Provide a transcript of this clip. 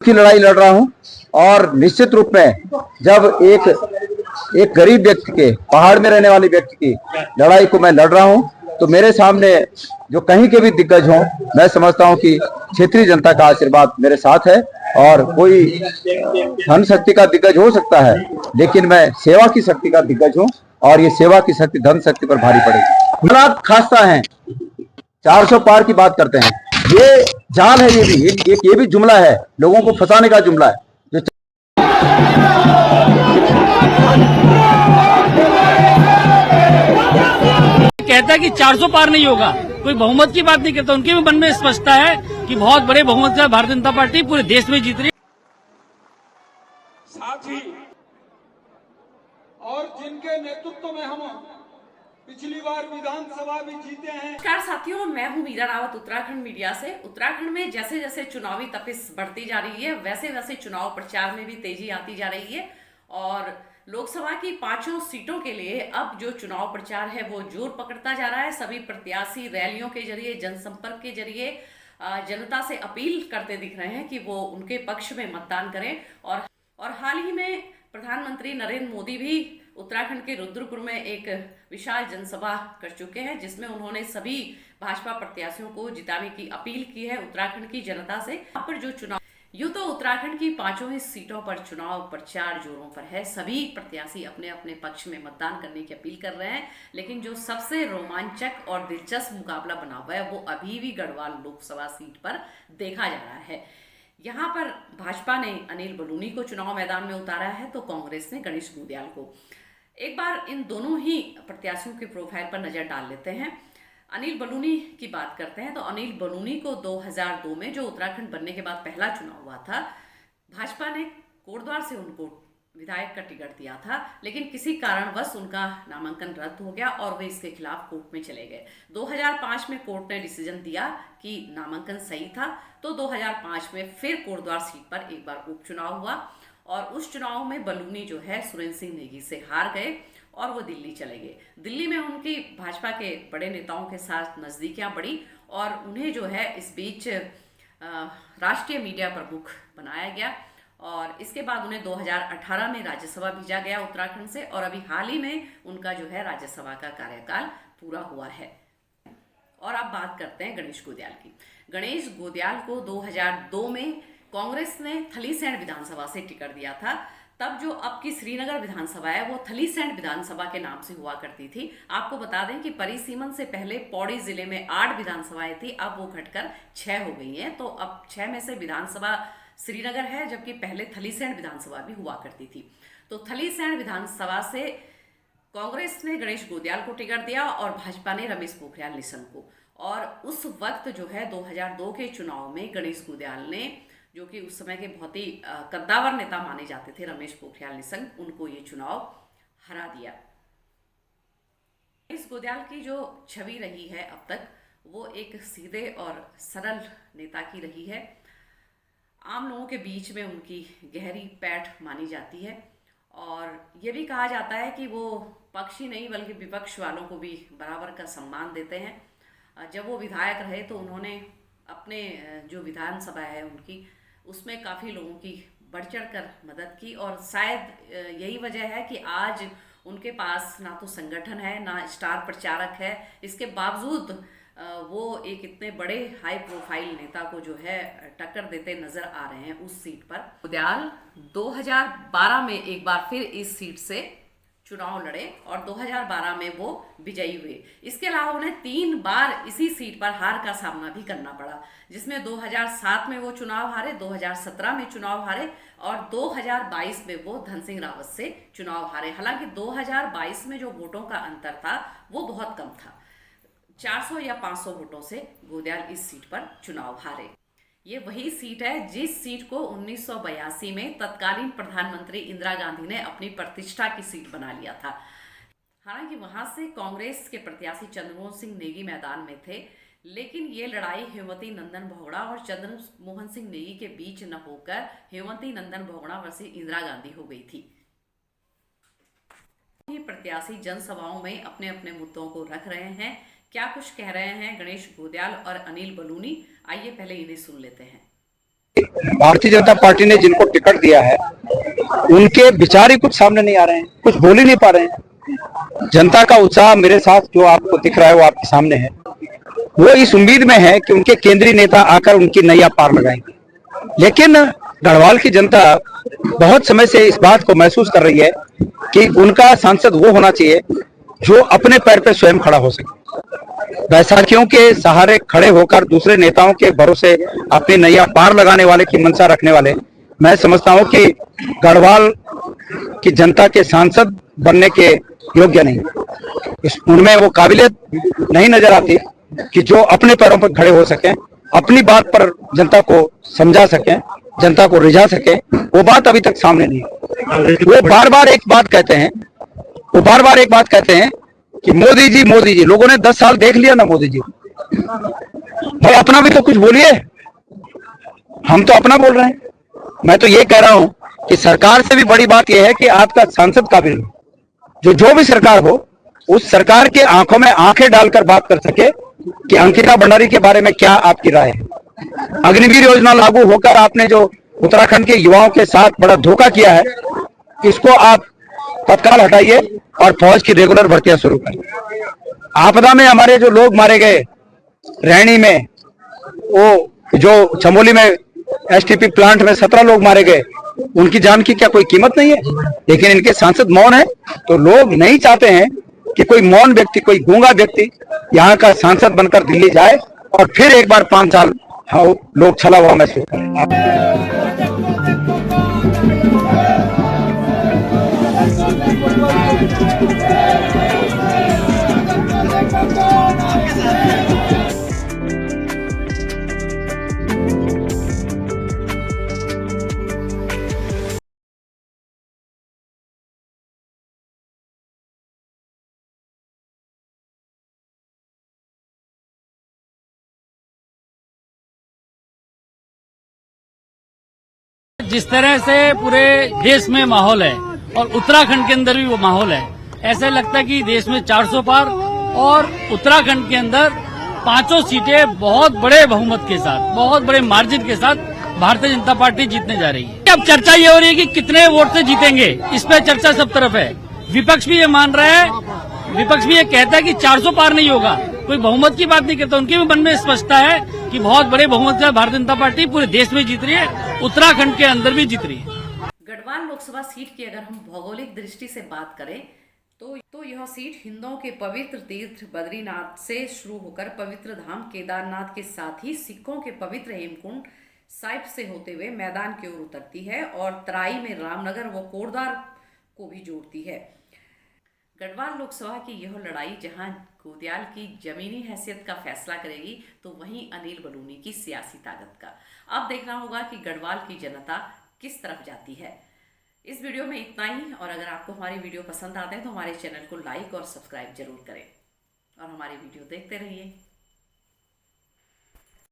की लड़ाई लड़ रहा हूं। और निश्चित रूप में जब एक गरीब व्यक्ति के, पहाड़ में रहने वाले व्यक्ति की लड़ाई को मैं लड़ रहा हूं, तो मेरे सामने जो कहीं के भी दिग्गज हों, मैं समझता हूं कि क्षेत्रीय जनता का आशीर्वाद मेरे साथ है। और कोई धन शक्ति का दिग्गज हो सकता है, लेकिन मैं सेवा की शक्ति का दिग्गज हूं, और ये सेवा की शक्ति धन शक्ति पर भारी पड़ेगी। हालात खास्ता है, 400 पार की बात करते हैं, ये जाल है, ये भी ये भी जुमला है, लोगों को फंसाने का जुमला है। जो कहता है कि 400 पार नहीं होगा, कोई बहुमत की बात नहीं करता। उनके भी मन में स्पष्टता है कि बहुत बड़े बहुमत से भारतीय जनता पार्टी पूरे देश में जीत रही है। साथ ही और जिनके नेतृत्व में हम पिछली बार विधानसभा भी जीते हैं। नमस्कार साथियों, मैं हूं मीरा रावत उत्तराखंड मीडिया से। उत्तराखंड में जैसे जैसे चुनावी तपिश बढ़ती जा रही है, वैसे वैसे चुनाव प्रचार में भी तेजी आती जा रही है। और लोकसभा की 5 सीटों के लिए अब जो चुनाव प्रचार है वो जोर पकड़ता जा रहा है। सभी प्रत्याशी रैलियों के जरिए, जनसंपर्क के जरिए जनता से अपील करते दिख रहे हैं कि वो उनके पक्ष में मतदान करें। और हाल ही में प्रधानमंत्री नरेंद्र मोदी भी उत्तराखंड के रुद्रपुर में एक विशाल जनसभा कर चुके हैं, जिसमें उन्होंने सभी भाजपा प्रत्याशियों को जिताने की अपील की है उत्तराखंड की जनता से। यहाँ पर जो चुनाव, यूं तो उत्तराखंड की 5 सीटों पर चुनाव प्रचार जोरों पर है। सभी प्रत्याशी अपने अपने पक्ष में मतदान करने की अपील कर रहे हैं, लेकिन जो सबसे रोमांचक और दिलचस्प मुकाबला बना हुआ है वो अभी भी गढ़वाल लोकसभा सीट पर देखा जा रहा है। यहाँ पर भाजपा ने अनिल बलूनी को चुनाव मैदान में उतारा है, तो कांग्रेस ने गणेश गुंदियाल को। एक बार इन दोनों ही प्रत्याशियों के प्रोफाइल पर नजर डाल लेते हैं। अनिल बलूनी की बात करते हैं तो अनिल बलूनी को 2002 में, जो उत्तराखंड बनने के बाद पहला चुनाव हुआ था, भाजपा ने कोटद्वार से उनको विधायक का टिकट दिया था, लेकिन किसी कारणवश उनका नामांकन रद्द हो गया और वे इसके खिलाफ कोर्ट में चले गए। 2005 में कोर्ट ने डिसीजन दिया कि नामांकन सही था, तो 2005 में फिर कोटद्वार सीट पर एक बार उपचुनाव हुआ और उस चुनाव में बलूनी जो है सुरेंद्र सिंह नेगी से हार गए और वो दिल्ली चले गए। दिल्ली में उनकी भाजपा के बड़े नेताओं के साथ नज़दीकियां बढ़ी और उन्हें जो है इस बीच राष्ट्रीय मीडिया प्रमुख बनाया गया। और इसके बाद उन्हें 2018 में राज्यसभा भेजा गया उत्तराखंड से, और अभी हाल ही में उनका जो है राज्यसभा का कार्यकाल पूरा हुआ है। और अब बात करते हैं गणेश गुंदियाल की। गणेश गुंदियाल को 2002 में कांग्रेस ने थलीसैंण विधानसभा से टिकट दिया था। तब जो अब की श्रीनगर विधानसभा है वो थलीसैंण विधानसभा के नाम से हुआ करती थी। आपको बता दें कि परिसीमन से पहले पौड़ी जिले में 8 विधानसभाएं थी, अब वो घटकर 6 हो गई हैं। तो अब 6 में से विधानसभा श्रीनगर है, जबकि पहले थलीसैंण विधानसभा भी हुआ करती थी। तो थलीसैंण विधानसभा से कांग्रेस ने गणेश गुंदियाल को टिकट दिया और भाजपा ने रमेश पोखरियाल निशंक को। और उस वक्त जो है 2002 के चुनाव में गणेश गुंदियाल ने, जो कि उस समय के बहुत ही कद्दावर नेता माने जाते थे रमेश पोखरियाल निशंक, उनको ये चुनाव हरा दिया। गणेश गुंदियाल की जो छवि रही है अब तक, वो एक सीधे और सरल नेता की रही है। आम लोगों के बीच में उनकी गहरी पैठ मानी जाती है और ये भी कहा जाता है कि वो पक्ष ही नहीं बल्कि विपक्ष वालों को भी बराबर का सम्मान देते हैं। जब वो विधायक रहे तो उन्होंने अपने जो विधानसभा है उनकी, उसमें काफ़ी लोगों की बढ़ चढ़ कर मदद की और शायद यही वजह है कि आज उनके पास ना तो संगठन है, ना स्टार प्रचारक है। इसके बावजूद वो एक इतने बड़े हाई प्रोफाइल नेता को जो है टक्कर देते नजर आ रहे हैं उस सीट पर। गुंदियाल 2012 में एक बार फिर इस सीट से चुनाव लड़े और 2012 में वो विजयी हुए। इसके अलावा उन्हें 3 बार इसी सीट पर हार का सामना भी करना पड़ा, जिसमें 2007 में वो चुनाव हारे, 2017 में चुनाव हारे और 2022 में वो धन सिंह रावत से चुनाव हारे। हालांकि 2022 में जो वोटों का अंतर था वो बहुत कम था, 400 या 500 वोटों से गुंदियाल इस सीट पर चुनाव हारे। ये वही सीट है जिस सीट को 1982 में तत्कालीन प्रधानमंत्री इंदिरा गांधी ने अपनी प्रतिष्ठा की सीट बना लिया था। हालांकि वहां से कांग्रेस के प्रत्याशी चंद्रमोहन सिंह नेगी मैदान में थे, लेकिन ये लड़ाई हेमवती नंदन बहुगुणा और चंद्रमोहन सिंह नेगी के बीच न होकर हेमवती नंदन बहुगुणा वर्सेस इंदिरा गांधी हो गई थी। प्रत्याशी जनसभाओं में अपने अपने मुद्दों को रख रहे हैं। क्या कुछ कह रहे हैं गणेश गुंदियाल और अनिल बलूनी, आइए पहले इन्हें सुन लेते हैं। भारतीय जनता पार्टी ने जिनको टिकट दिया है उनके विचार ही कुछ सामने नहीं आ रहे हैं, कुछ बोल ही नहीं पा रहे हैं। जनता का उत्साह मेरे साथ जो आपको दिख रहा है वो आपके सामने है। वो इस उम्मीद में है कि उनके केंद्रीय नेता आकर उनकी नैया पार लगाएंगे, लेकिन गढ़वाल की जनता बहुत समय से इस बात को महसूस कर रही है कि उनका सांसद वो होना चाहिए जो अपने पैर पर स्वयं खड़ा हो सके। बैसाखियों के सहारे खड़े होकर दूसरे नेताओं के भरोसे अपनी नैया पार लगाने वाले की मंशा रखने वाले, मैं समझता हूं कि गढ़वाल की जनता के सांसद बनने के योग्य नहीं। उनमें वो काबिलियत नहीं नजर आती कि जो अपने पैरों पर खड़े हो सकें, अपनी बात पर जनता को समझा सकें, जनता को रिझा सके। वो बात अभी तक सामने नहीं है। वो बार बार एक बात कहते हैं कि मोदी जी। लोगों ने 10 साल देख लिया ना मोदी जी। भाई अपना भी तो कुछ बोलिए। हम तो अपना बोल रहे हैं। मैं तो ये कह रहा हूं कि सरकार से भी बड़ी बात यह है कि आपका सांसद काबिल हो, जो भी सरकार हो उस सरकार के आंखों में आंखें डालकर बात कर सके कि अंकिता भंडारी के बारे में क्या आपकी राय है। अग्निवीर योजना लागू होकर आपने जो उत्तराखंड के युवाओं के साथ बड़ा धोखा किया है, इसको आप तत्काल हटाइए और फौज की रेगुलर भर्तियां शुरू करें। आपदा में हमारे जो लोग मारे गए, रैणी में, वो जो चमोली में एसटीपी प्लांट में 17 लोग मारे गए, उनकी जान की क्या कोई कीमत नहीं है? लेकिन इनके सांसद मौन है। तो लोग नहीं चाहते हैं कि कोई मौन व्यक्ति, कोई गूंगा व्यक्ति यहाँ का सांसद बनकर दिल्ली जाए और फिर एक बार 5 साल लोग छला हुआ महसूस करें। जिस तरह से पूरे देश में माहौल है और उत्तराखंड के अंदर भी वो माहौल है, ऐसा लगता है कि देश में 400 पार और उत्तराखंड के अंदर 5 सीटें बहुत बड़े बहुमत के साथ, बहुत बड़े मार्जिन के साथ भारतीय जनता पार्टी जीतने जा रही है। अब चर्चा ये हो रही है कि कितने वोट से जीतेंगे, इस पे चर्चा सब तरफ है। विपक्ष भी ये मान रहा है, विपक्ष भी ये कहता है कि 400 पार नहीं होगा, कोई बहुमत की बात नहीं करता। उनके भी मन में स्पष्टता है कि बहुत बड़े बहुमत से भारतीय जनता पार्टी पूरे देश में जीत रही है, उत्तराखंड के अंदर भी जीत रही है। गढ़वाल लोकसभा सीट की अगर हम भौगोलिक दृष्टि से बात करें तो यह सीट हिंदुओं के पवित्र तीर्थ बद्रीनाथ से शुरू होकर पवित्र धाम केदारनाथ के साथ ही सिखों के पवित्र हेमकुंड साहिब से होते हुए मैदान की ओर उतरती है और तराई में रामनगर व कोटद्वार को भी जोड़ती है। गढ़वाल लोकसभा की यह लड़ाई जहां गोदियाल की जमीनी हैसियत का फैसला करेगी, तो वहीं अनिल बलूनी की सियासी ताकत का। अब देखना होगा कि गढ़वाल की जनता किस तरफ जाती है। इस वीडियो में इतना ही, और अगर आपको हमारी वीडियो पसंद आते हैं तो हमारे चैनल को लाइक और सब्सक्राइब जरूर करें और हमारी वीडियो देखते रहिए।